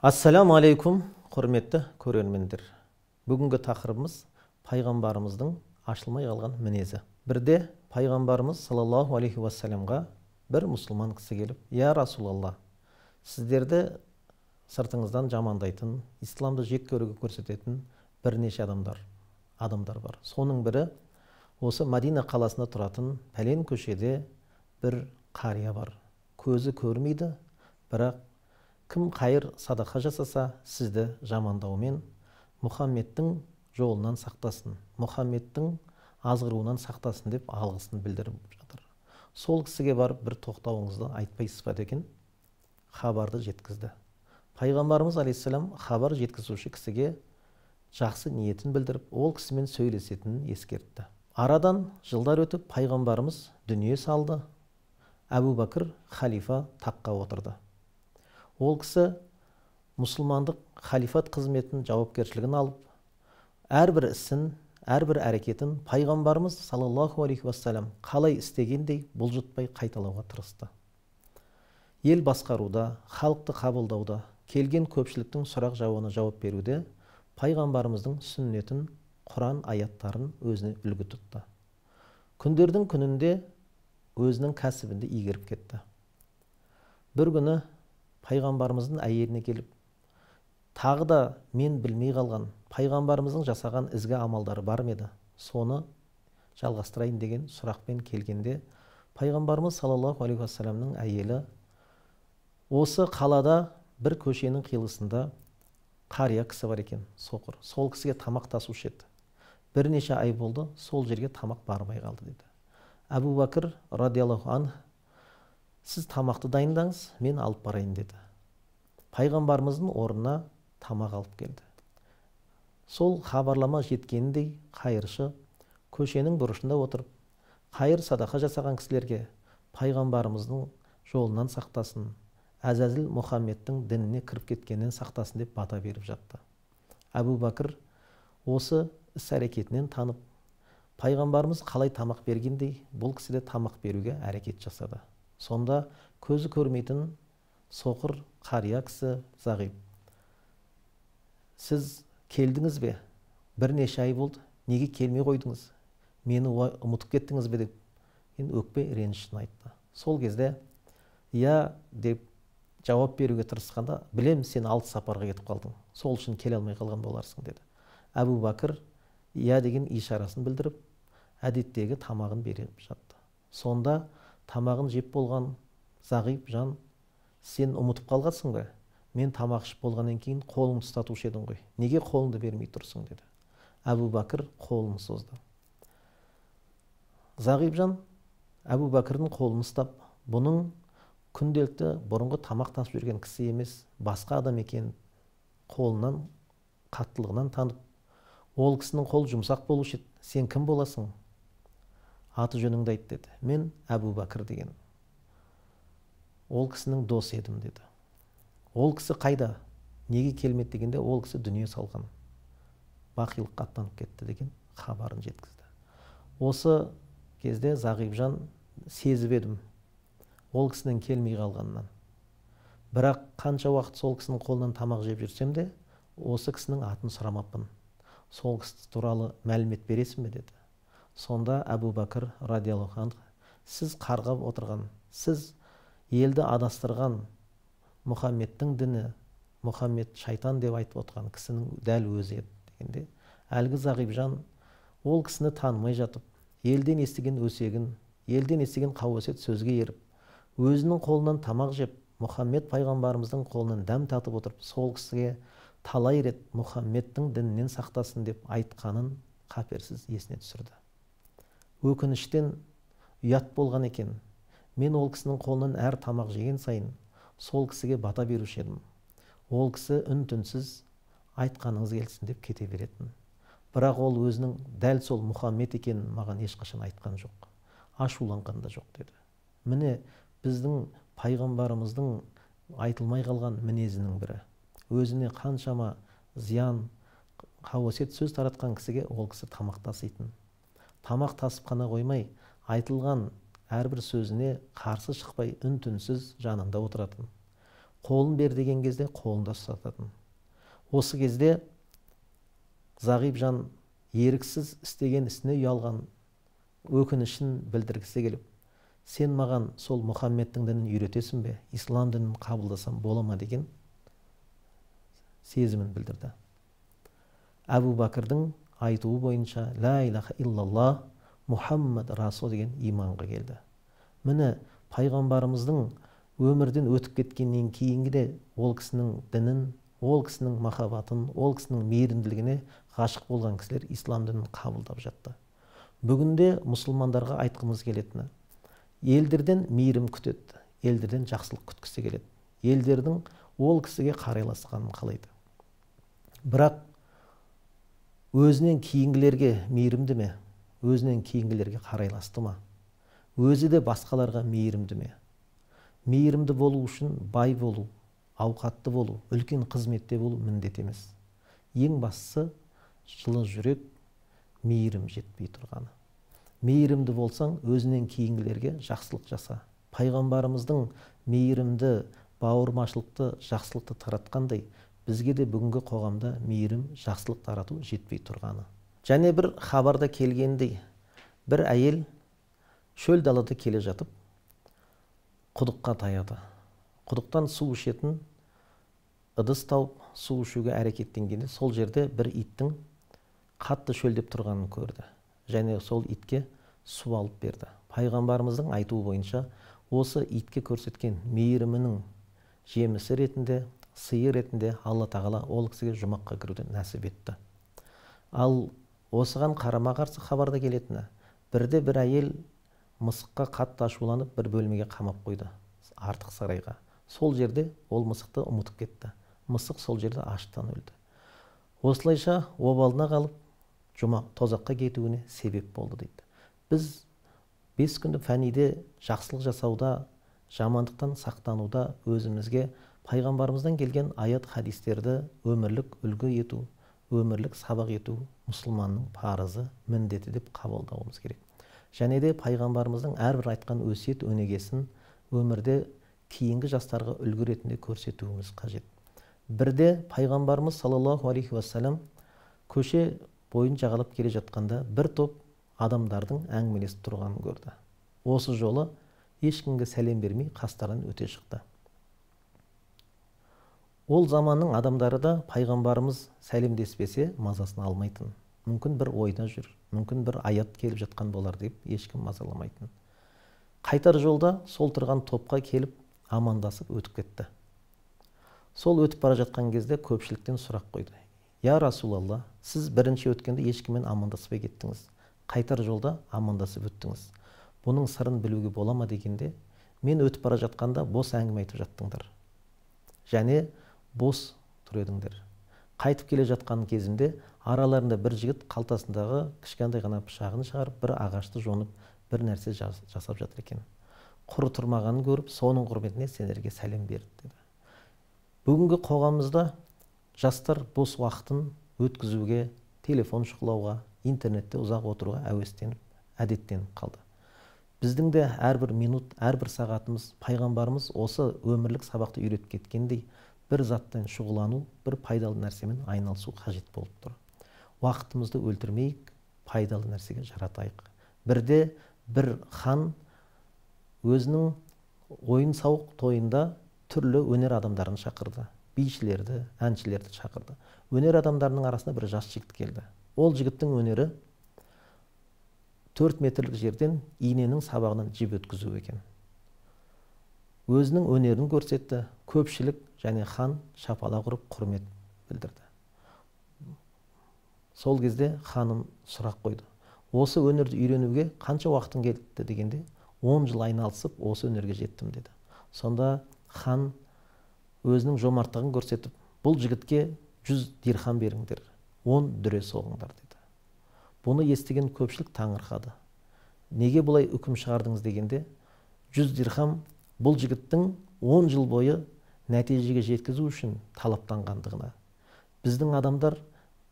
Ассаламу алейкум, құрметті көрермендер. Бүгінгі тақырыбымыз пайғамбарымыздың ашылмай қалған мінезі. Бірде пайғамбарымыз саллаллаху алейхи уассаламға бір мұсылман кісі келіп: "Я Расулалла, сіздерді сыртыңыздан жамандайтын, исламды жек көруге көрсететін бірнеше адамдар бар. Соның бірі осы Мадина қаласында тұратын пәлен көшеде бір қария бар. Көзі көрмейді, бірақ кім қайыр садақа жасаса, сізді жамандаумен Мұхаммедтің жолынан сақтасын, Мұхаммедтің азғыруынан сақтасын" деп алғысын білдіріп жатыр. Сол кісіге барып бір тоқтауыңызды айтпайсыз ба деген хабарды жеткізді. Пайғамбарымыз алейхиссалам хабар жеткізуші кісіге жақсы ниетін білдіріп, ол кісімен сөйлесетінін ескертті. Арадан жылдар өтіп пайғамбарымыз дүние салды. Әбу Бәкір халифа таққа отырды. Ол кісі мұсылмандық халифат қызметін жауапкершілігін алып, әрбір ісін, әрбір әрекетін пайғамбарымыз саллаллаху алейхи уассалам қалай істегендей бұлжытпай қайталауға тырысты. Ел басқаруда, халықты қабылдауда, келген көпшіліктің сұрақ жауабына жауап беруде пайғамбарымыздың сүннетін, Құран аяттарын өзіне үлгі тұтты. Күндердің күнінде өзінің кәсібінде игеріп кетті. Бір күні пайғамбарымыздың әйеліне келіп, тағы да мен білмей қалған пайғамбарымыздың жасаған ізгі амалдары бар ма еді, соны жалғастырайын деген сұрақпен келгенде, пайғамбарымыз саллаллаху алейхи уассаламның әйелі осы қалада бір көшенің қиылысында қария кісі бар екен, соқыр. Сол кісіге тамақ тасушы еді. Бірнеше ай болды, сол жерге тамақ бармай қалды деді. Әбу Бәкір радиаллаху анх: "Сіз тамақты дайындаңыз, мен алып барайын" деді. Пайғамбарымыздың орнына тамақ алып келді. Сол хабарлама жеткеніндей қайыршы көшенің бұрышында отырып, қайыр садақа жасаған кісілерге пайғамбарымыздың жолынан сақтасын, Әзәзіл Мұхаммедтің дініне кіріп кеткеннен сақтасын деп бата беріп жатты. Әбу Бәкір осы іс-әрекетінен танып, пайғамбарымыз қалай тамақ бергендей, бұл кісі де тамақ беруге әрекет жасады. Сонда көзі көрмейтін соқыр қария кісі зағип: "Сіз келдіңіз бе? Бірнеше ай болды, неге келмей қойдыңыз? Мені ұмытып кеттіңіз бе?" деп өкпе ренішін айтты. Сол кезде "Я" деп жауап беруге тырысқанда, "Білем, сен алыс сапарға кетіп қалдың, сол үшін келе алмай қалған боларсың" деді. Әбу Бәкір "Я" деген ишарасын білдіріп, әдеттегі тамағын беріп жатты. Сонда тамағын жеп болған зағип жан: "Сен ұмытып қалғансың ба? Мен тамақ ішіп болғаннан кейін қолыңды ұстатушы едің ғой. Неге қолыңды бермей тұрсың?" деді. Әбу Бәкір қолын созды. Зағип жан Әбу Бәкірдің қолын ұстап, бұның күнделікті бұрынғы тамақ тасып жүрген кісі емес, басқа адам екен қолынан, қаттылығынан танып, ол кісінің қол жұмсақ болушы еді. "Сен кім боласың? Аты жөніңді айт" деді. "Мен Әбу Бәкір деген ол кісінің досы едім" деді. "Ол кісі қайда? Неге келмеді?" дегенде, "Ол кісі дүние салған, бақилыққа аттанып кетті" деген хабарын жеткізді. Осы кезде зағип жан сезіп едім ол кісінің келмей қалғанынан. Бірақ қанша уақыт сол кісінің қолынан тамақ жеп жүрсем де, осы кісінің атын сұрамаппын. Сол кісі туралы мәлімет бересің бе?" деді. Сонда Әбу Бәкір радиаллаху анх: "Сіз қарғап отырған, сіз елді адастырған Мұхаммедтің діні, Мұхаммед шайтан деп айтып отырған кісінің дәл өзі еді" дегенде, әлгі зағип жан ол кісіні танымай жатып, елден естіген өсегін, елден естіген қауесет сөзге еріп, өзінің қолынан тамақ жеп, Мұхаммед пайғамбарымыздың қолынан дәм татып отырып, сол кісіге талай рет Мұхаммедтің дінінен сақтасын деп айтқанын қаперсіз есіне түсірді. Өкініштен ұят болған екен. Мен ол кісінің қолынан әр тамақ жеген сайын сол кісіге бата беруші едім. Ол кісі үн-түнсіз айтқаныңыз келсін деп кете беретін. Бірақ ол өзінің дәл сол Мұхаммед екенін маған ешқашан айтқан жоқ, ашуланған да жоқ" деді. Міне біздің пайғамбарымыздың айтылмай қалған мінезінің бірі. Өзіне қаншама зиян, қауесет сөз таратқан кісіге ол кісі тамақ таситын. Тамақ тасып қана қоймай, айтылған әрбір сөзіне қарсы шықпай үн-түнсіз жанында отыратын. Қолын бер деген кезде қолында ұстататын. Осы кезде зағип жан еріксіз істеген ісіне ұялған өкінішін білдіргісі келіп, сен маған сол Мұхаммедтің дінін үйретесің бе, ислам дінін қабылдасам бола ма деген сезімін білдірді. Әбу Бәкірдің айтуы бойынша ла илаха иллаллах Мұхаммад Расул деген иманға келді. Міне пайғамбарымыздың өмірден өтіп кеткеннен кейінгі де ол кісінің дінін, ол кісінің махаббатын, ол кісінің мейірімділігіне ғашық болған кісілер ислам дінін қабылдап жатты. Бүгінде мұсылмандарға айтқымыз келетіні, елдерден мейірім күтеді, елдерден жақсылық күткісі келеді. Елдердің ол кісіге қарайласқанын қалайды. Бірақ өзінен кейінгілерге мейірімді ме? Өзінен кейінгілерге қарайласты ма? Өзі де басқаларға мейірімді ме? Мейірімді болу үшін бай болу, ауқатты болу, үлкен қызметте болу міндет емес. Ең бастысы жылы жүрек, мейірім жетпей тұрғаны. Мейірімді болсаң, өзінен кейінгілерге жақсылық жаса. Пайғамбарымыздың мейірімді, бауырмашылықты, жақсылықты таратқандай, бізге де бүгінгі қоғамда мейірім, жақсылық тарату жетпей тұрғаны. Және бір хабарда келгендей, бір әйел шөл далада келе жатып, құдыққа таяды. Құдықтан су ішетін ыдыс тауып, су ішуге әрекеттенгенде, сол жерде бір иттің қатты шөлдеп тұрғанын көрді. Және сол итке су алып берді. Пайғамбарымыздың айтуы бойынша, осы итке көрсеткен мейірімінің жемісі ретінде, сыйы ретінде Алла тағала ол кісіге жұмаққа кіруді нәсіп етті. Ал осыған қарама қарсы хабарда келетіні, бірде бір әйел мысыққа қатты ашуланып бір бөлмеге қамап қойды, артық сарайға. Сол жерде ол мысықты ұмытып кетті. Мысық сол жерде аштан өлді. Осылайша обалына қалып, тозаққа кетуіне себеп болды дейді. Біз 5 күнді фәниде жақсылық жасауда, жамандықтан сақтануда өзімізге пайғамбарымыздан келген аят хадистерді өмірлік үлгі ету, өмірлік сабақ ету мұсылманның парызы, міндеті деп қабылдауымыз керек. Және де пайғамбарымыздың әрбір айтқан өсиет өнегесін өмірде кейінгі жастарға үлгі ретінде көрсетуіміз қажет. Бірде пайғамбарымыз саллаллаху алейхи уассалам көше бойын жағалап келе жатқанда бір топ адамдардың әңгімелесіп тұрғанын көрді. Осы жолы ешкімге сәлем бермей қастарынан өте шықты. Ол заманның адамдары да пайғамбарымыз сәлемдеспесе мазасын алмайтын. Мүмкін бір ойда жүр, мүмкін бір аят келіп жатқан болар деп ешкім мазаламайтын. Қайтар жолда сол тұрған топқа келіп амандасып өтіп кетті. Сол өтіп бара жатқан кезде көпшіліктен сұрақ қойды. Я Расулалла, сіз бірінші өткенде ешкіммен амандаспай кеттіңіз. Қайтар жолда амандасып өттіңіз. Бұның сырын білуге бола ма дегенде, мен өтіп бара жатқанда бос әңгіме айтып жаттыңдар. Және бос тұр едіңдер. Қайтып келе жатқан кезімде араларында бір жігіт қалтасындағы кішкентай ғана пышағын шығарып, бір ағашты жонып, бір нәрсе жасап жатыр екен. Құры тұрмағанын көріп, соның құрметіне сендерге сәлем берді деді. Бүгінгі қоғамымызда жастар бос уақытын өткізуге, телефон шұқылауға, интернетте ұзақ отыруға әуестеніп, әдеттеніп қалды. Біздің де әрбір минут, әрбір сағатымыз, пайғамбарымыз осы өмірлік сабақты үйретіп кеткендей, бір заттан шұғылану, бір пайдалы нәрсемен айналысу қажет болып тұр. Уақытымызды өлтірмейік, пайдалы нәрсеге жаратайық. Бірде бір хан өзінің ойын сауық тойында түрлі өнер адамдарын шақырды. Бишілерді, әншілерді шақырды. Өнер адамдарының арасында бір жас жігіт келді. Ол жігіттің өнері 4 метрлік жерден иненің сабағынан жіп өткізу екен. Өзінің өнерін көрсетті, көпшілік және хан шапалақ ұрып құрмет білдірді. Сол кезде ханым сұрақ қойды. Осы өнерді үйренуге қанша уақытың кетті дегенде, 10 жыл айналысып осы өнерге жеттім деді. Сонда хан өзінің жомарттығын көрсетіп, бұл жігітке 100 дирхам беріңдер, 10 дүре соғыңдар деді. Бұны естіген көпшілік таңырқады. Неге бұлай үкім шығардыңыз дегенде, 100 дирхам бұл жігіттің 10 жыл бойы нәтижеге жеткізу үшін талаптанғандығына. Біздің адамдар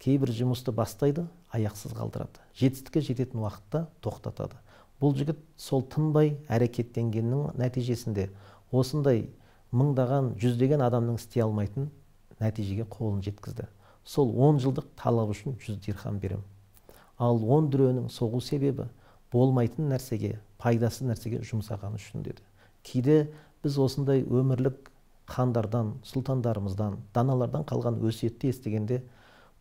кейбір жұмысты бастайды, аяқсыз қалдырады. Жетістікке жететін уақытта тоқтатады. Бұл жігіт сол тынбай әрекеттенгеннің нәтижесінде осындай мыңдаған, жүздеген адамның істей алмайтын нәтижеге қолын жеткізді. Сол 10 жылдық талап үшін 100 дирхам берем. Ал 10 дүренің соғу себебі болмайтын нәрсеге, пайдасыз нәрсеге жұмсаған үшін деді. Кейде біз осындай өмірлік хандардан, сұлтандарымыздан, даналардан қалған өсиетті естігенде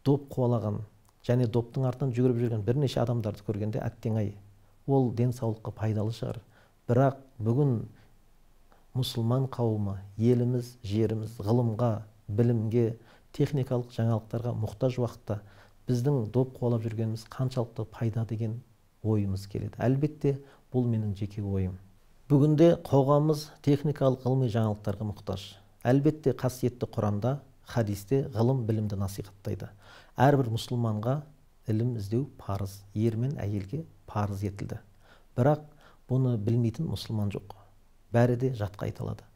доп қуалаған және доптың артынан жүгіріп жүрген бірнеше адамдарды көргенде әттең-ай, ол денсаулыққа пайдалы шығар. Бірақ бүгін мұсылман қауымы, еліміз, жеріміз ғылымға, білімге, техникалық жаңалықтарға мұқтаж уақытта біздің доп қуалап жүргеніміз қаншалықты пайда деген ойымыз келеді. Әлбетте, бұл менің жеке ойым. Бүгінде қоғамымыз техникалық ғылыми жаңалықтарға мұқтаж. Әлбетте, қасиетті Құранда, хадисте ғылым білімді насихаттайды. Әрбір мұсылманға ілім іздеу парыз, ер мен әйелге парыз етілді. Бірақ бұны білмейтін мұсылман жоқ. Бәрі де жатқа айтылады.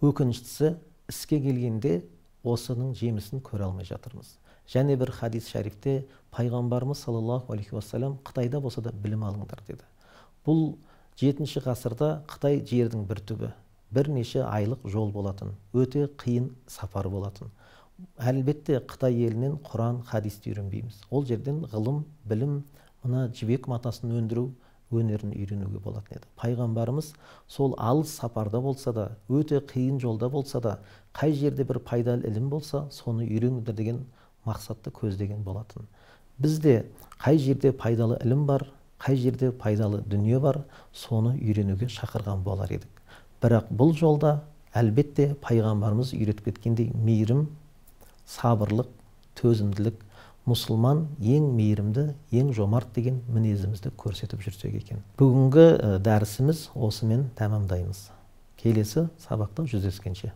Өкініштісі, іске келгенде осының жемісін көре алмай жатырмыз. Және бір хадис шәрифте пайғамбарымыз саллаллаху алейхи уассалам Қытайда болса да білім алыңдар деді. Бұл 7-ші ғасырда Қытай жердің бір түбі, бірнеше айлық жол болатын, өте қиын сапар болатын. Әлбетте Қытай елінен Құран, хадисті үйренбейміз. Ол жерден ғылым, білім, мына жібек матасын өндіру өнерін үйренуге болатын еді. Пайғамбарымыз сол алыс сапарда болса да, өте қиын жолда болса да, қай жерде бір пайдалы ілім болса, соны үйренуді деген мақсатты көздеген болатын. Бізде қай жерде пайдалы ілім бар, қай жерде пайдалы дүние бар, соны үйренуге шақырған болар едік. Бірақ бұл жолда әлбетте пайғамбарымыз үйретіп кеткендей мейірім, сабырлық, төзімділік, мұсылман ең мейірімді, ең жомарт деген мінезімізді көрсетіп жүрсек екен. Бүгінгі дәрісіміз осымен тәмамдаймыз. Келесі сабақта жүздескенше.